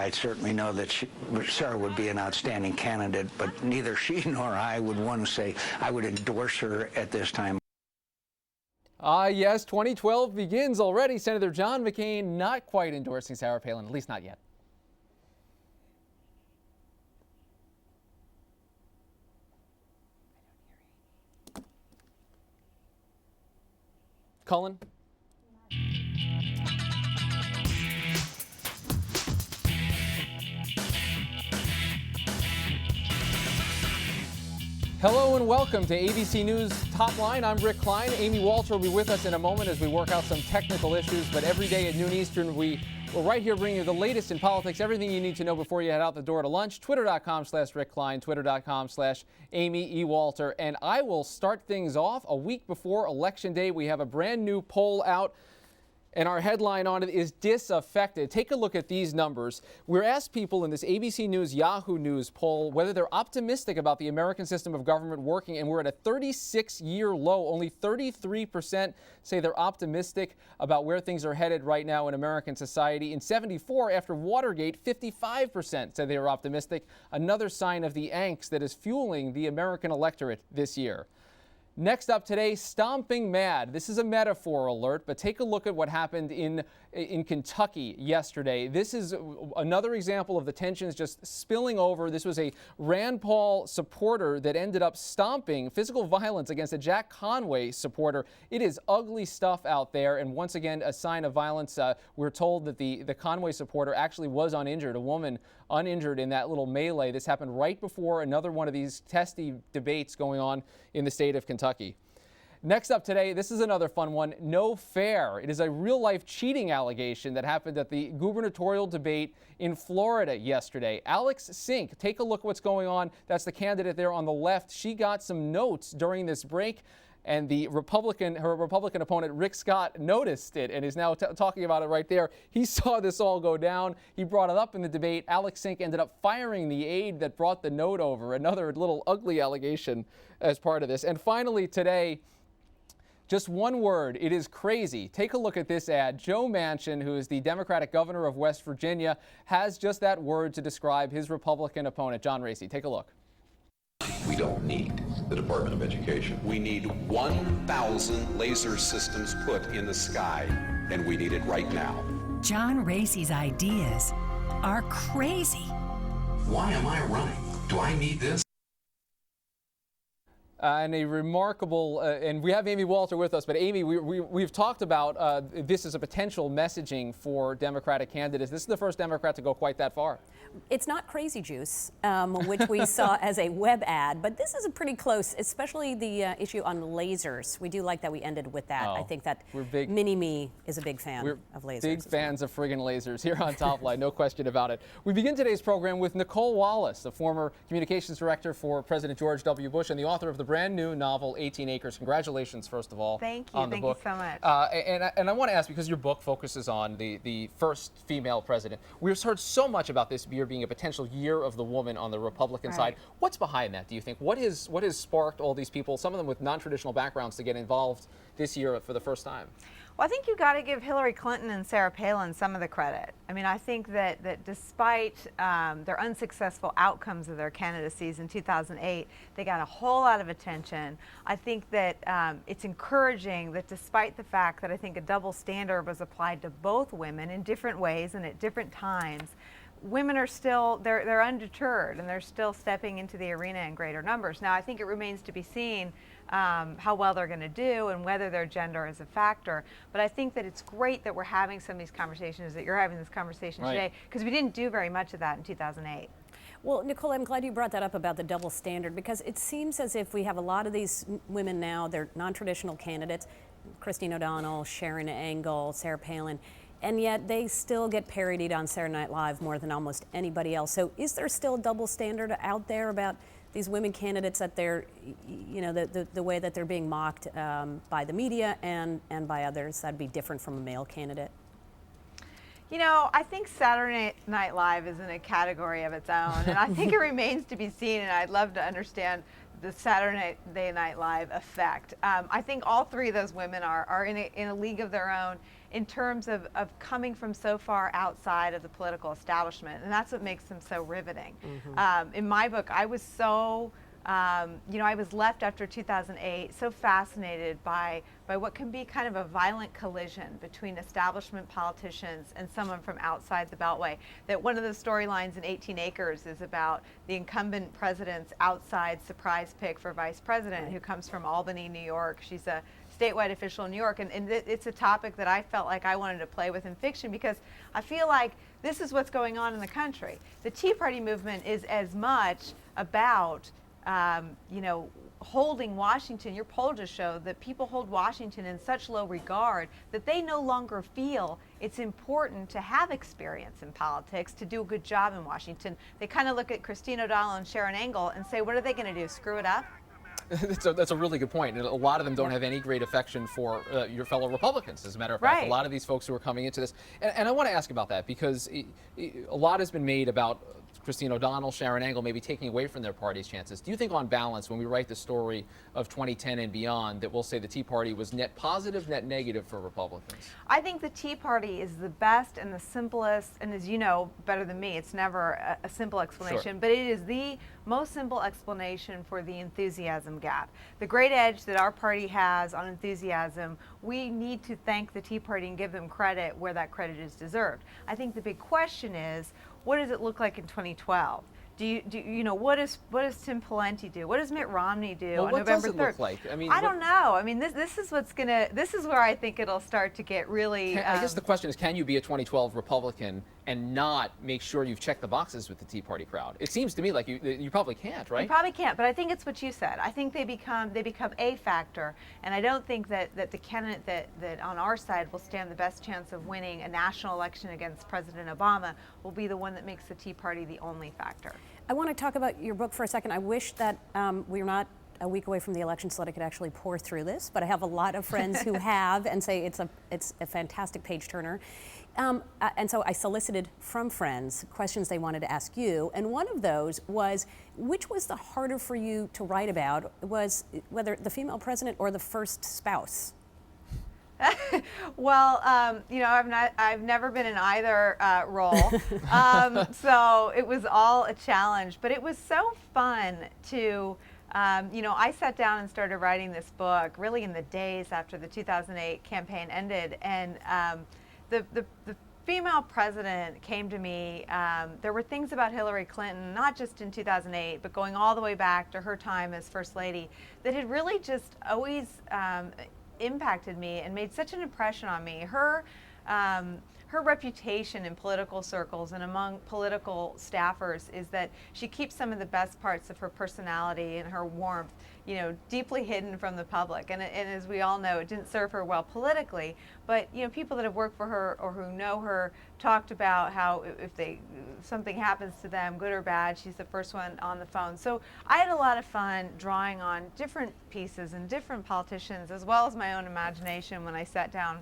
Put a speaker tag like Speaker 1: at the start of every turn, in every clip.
Speaker 1: I certainly know that Sarah would be an outstanding candidate, but neither she nor I would want to say I would endorse her at this time.
Speaker 2: Yes, 2012 begins already. Senator John McCain not quite endorsing Sarah Palin, at least not yet. Cullen? Hello and welcome to ABC News Top Line. I'm Rick Klein. Amy Walter will be with us in a moment as we work out some technical issues. But every day at noon Eastern, we're right here bringing you the latest in politics, everything you need to know before you head out the door to lunch. Twitter.com/Rick Klein, Twitter.com/Amy E. Walter. And I will start things off a week before Election Day. We have a brand new poll out, and our headline on it is disaffected. Take a look at these numbers. We're asked people in this ABC News Yahoo News poll whether they're optimistic about the American system of government working, and we're at a 36-year low. Only 33% say they're optimistic about where things are headed right now in American society. In 74, after Watergate, 55% said they were optimistic. Another sign of the angst that is fueling the American electorate this year. Next up today, stomping mad. This is a metaphor alert, but take a look at what happened in Kentucky yesterday. This is another example of the tensions just spilling over. This was a Rand Paul supporter that ended up stomping physical violence against a Jack Conway supporter. It is ugly stuff out there, and once again, a sign of violence. We're told that the Conway supporter actually was uninjured, a woman uninjured in that little melee. This happened right before another one of these testy debates going on in the state of Kentucky. Next up today, this is another fun one, no fair. It is a real-life cheating allegation that happened at the gubernatorial debate in Florida yesterday. Alex Sink, take a look what's going on. That's the candidate there on the left. She got some notes during this break, and her Republican opponent, Rick Scott, noticed it and is now talking about it right there. He saw this all go down. He brought it up in the debate. Alex Sink ended up firing the aide that brought the note over. Another little ugly allegation as part of this. And finally today, just one word, it is crazy. Take a look at this ad. Joe Manchin, who is the Democratic governor of West Virginia, has just that word to describe his Republican opponent, John Racy. Take a look.
Speaker 3: We don't need the Department of Education. We need 1,000 laser systems put in the sky, and we need it right now.
Speaker 4: John Racy's ideas are crazy.
Speaker 3: Why am I running? Do I need this?
Speaker 2: And a remarkable, and we have Amy Walter with us, but Amy, we've talked about this as a potential messaging for Democratic candidates. This is the first Democrat to go quite that far.
Speaker 5: It's not Crazy Juice, which we saw as a web ad, but this is a pretty close, especially the issue on lasers. We do like that we ended with that. I think that Mini-Me is a big fan of lasers. Big fans of friggin' lasers here on Top Line, no question about it. We begin today's program with Nicolle Wallace, the former communications director for President George W. Bush and the author of the brand new novel 18 Acres. Congratulations, first of all.
Speaker 6: Thank you. Thank you so much.
Speaker 2: And I want to ask, because your book focuses on the first female president, we've heard so much about this year being a potential year of the woman on the Republican side. What's behind that, do you think? What has sparked all these people, some of them with non-traditional backgrounds, to get involved this year for the first time?
Speaker 6: Well, I think you've got to give Hillary Clinton and Sarah Palin some of the credit. I mean, I think that despite their unsuccessful outcomes of their candidacies in 2008, they got a whole lot of attention. I think that it's encouraging that despite the fact that I think a double standard was applied to both women in different ways and at different times, women are still, they're undeterred, and they're still stepping into the arena in greater numbers. Now, I think it remains to be seen how well they're going to do and whether their gender is a factor. But I think that it's great that we're having some of these conversations, that you're having this conversation today, because we didn't do very much of that in 2008.
Speaker 5: Well, Nicolle, I'm glad you brought that up about the double standard, because it seems as if we have a lot of these women now, they're non-traditional candidates, Christine O'Donnell, Sharon Angle, Sarah Palin, and yet they still get parodied on Saturday Night Live more than almost anybody else. So is there still a double standard out there about these women candidates, that they're, you know, the way that they're being mocked by the media and by others that'd be different from a male candidate?
Speaker 6: You know, I think Saturday Night Live is in a category of its own, and I think it remains to be seen, and I'd love to understand the Saturday Night Live effect. I think all three of those women are in a league of their own. in terms of coming from so far outside of the political establishment. And that's what makes them so riveting. In my book, I was so, I was left after 2008 so fascinated by what can be kind of a violent collision between establishment politicians and someone from outside the Beltway. That one of the storylines in 18 Acres is about the incumbent president's outside surprise pick for vice president, who comes from Albany, New York. She's a statewide official in New York, and it's a topic that I felt like I wanted to play with in fiction, because I feel like this is what's going on in the country. The Tea Party movement is as much about holding Washington. Your poll just showed that people hold Washington in such low regard that they no longer feel it's important to have experience in politics to do a good job in Washington. They kind of look at Christine O'Donnell and Sharon Engel and say, what are they going to do, screw it up?
Speaker 2: That's a really good point. And a lot of them don't have any great affection for your fellow Republicans, as a matter of fact.
Speaker 6: Right.
Speaker 2: A lot of these folks who are coming into this. And I want to ask about that, because a lot has been made about Christine O'Donnell, Sharon Engel maybe taking away from their party's chances. Do you think, on balance, when we write the story of 2010 and beyond, that we'll say the Tea Party was net positive, net negative for Republicans?
Speaker 6: I think the Tea Party is the best and the simplest, and as you know better than me, it's never a simple explanation, but it is the most simple explanation for the enthusiasm gap. The great edge that our party has on enthusiasm, we need to thank the Tea Party and give them credit where that credit is deserved. I think the big question is, what does it look like in 2012? What does Tim Pawlenty do? What does Mitt Romney do on November 3rd?
Speaker 2: What does it look like?
Speaker 6: I don't know. I mean, this is where I think it'll start to get really.
Speaker 2: I guess the question is, can you be a 2012 Republican and not make sure you've checked the boxes with the Tea Party crowd? It seems to me like you probably can't, right?
Speaker 6: You probably can't, but I think it's what you said. I think they become a factor, and I don't think that the candidate that on our side will stand the best chance of winning a national election against President Obama will be the one that makes the Tea Party the only factor.
Speaker 5: I want to talk about your book for a second. I wish that we were not a week away from the election so that I could actually pour through this, but I have a lot of friends who have and say it's a fantastic page turner. And so I solicited from friends questions they wanted to ask you, and one of those was, which was the harder for you to write about, was whether the female president or the first spouse?
Speaker 6: Well, I've never been in either role, so it was all a challenge. But it was so fun to, I sat down and started writing this book really in the days after the 2008 campaign ended, and the female president came to me. There were things about Hillary Clinton, not just in 2008, but going all the way back to her time as First Lady, that had really just always impacted me and made such an impression on me. Her reputation in political circles and among political staffers is that she keeps some of the best parts of her personality and her warmth, deeply hidden from the public. And as we all know, it didn't serve her well politically. But people that have worked for her or who know her talked about how if something happens to them, good or bad, she's the first one on the phone. So I had a lot of fun drawing on different pieces and different politicians, as well as my own imagination when I sat down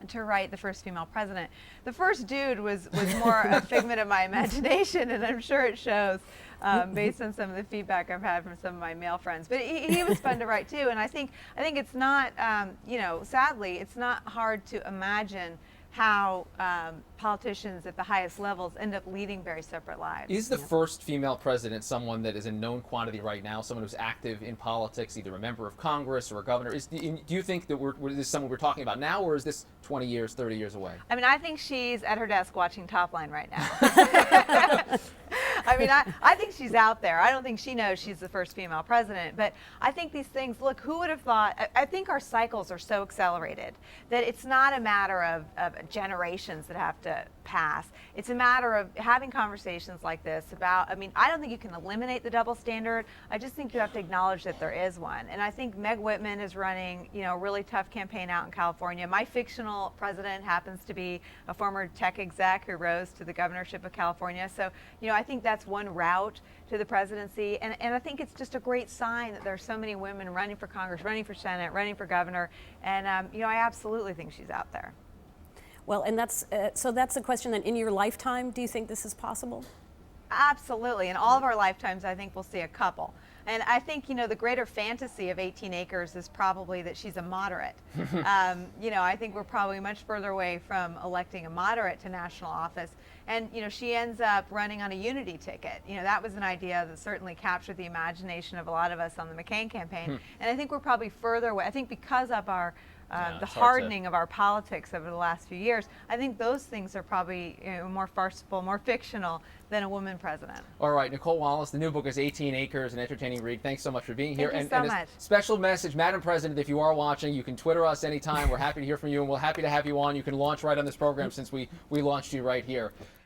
Speaker 6: to write the first female president. The first dude was more a figment of my imagination, and I'm sure it shows based on some of the feedback I've had from some of my male friends. But he was fun to write too, and I think it's not, sadly, it's not hard to imagine how politicians at the highest levels end up leading very separate lives.
Speaker 2: Is the first female president someone that is a known quantity right now, someone who's active in politics, either a member of Congress or a governor? Do you think that is this someone we're talking about now, or is this 20 years, 30 years away?
Speaker 6: I mean, I think she's at her desk watching Top Line right now. I think she's out there. I don't think she knows she's the first female president, but I think these things, look, who would have thought, I think our cycles are so accelerated that it's not a matter of generations that have to pass. It's a matter of having conversations like this about, I don't think you can eliminate the double standard. I just think you have to acknowledge that there is one. And I think Meg Whitman is running, a really tough campaign out in California. My fictional president happens to be a former tech exec who rose to the governorship of California. So, I think that's one route to the presidency. And I think it's just a great sign that there are so many women running for Congress, running for Senate, running for governor. And, I absolutely think she's out there.
Speaker 5: Well, and that's the question then. In your lifetime, do you think this is possible?
Speaker 6: Absolutely. In all of our lifetimes, I think we'll see a couple. And I think, you know, the greater fantasy of 18 acres is probably that she's a moderate. You know, I think we're probably much further away from electing a moderate to national office. And, you know, she ends up running on a unity ticket. You know, that was an idea that certainly captured the imagination of a lot of us on the McCain campaign. And I think we're probably further away. I think because of our the hardening of our politics over the last few years, I think those things are probably, you know, more farcical, more fictional than a woman president.
Speaker 2: All right, Nicolle Wallace, the new book is 18 Acres, an entertaining read. Thanks so much for being here.
Speaker 6: Thank you so much.
Speaker 2: A special message, Madam President, if you are watching, you can Twitter us anytime. We're happy to hear from you, and we're happy to have you on. You can launch right on this program since we launched you right here.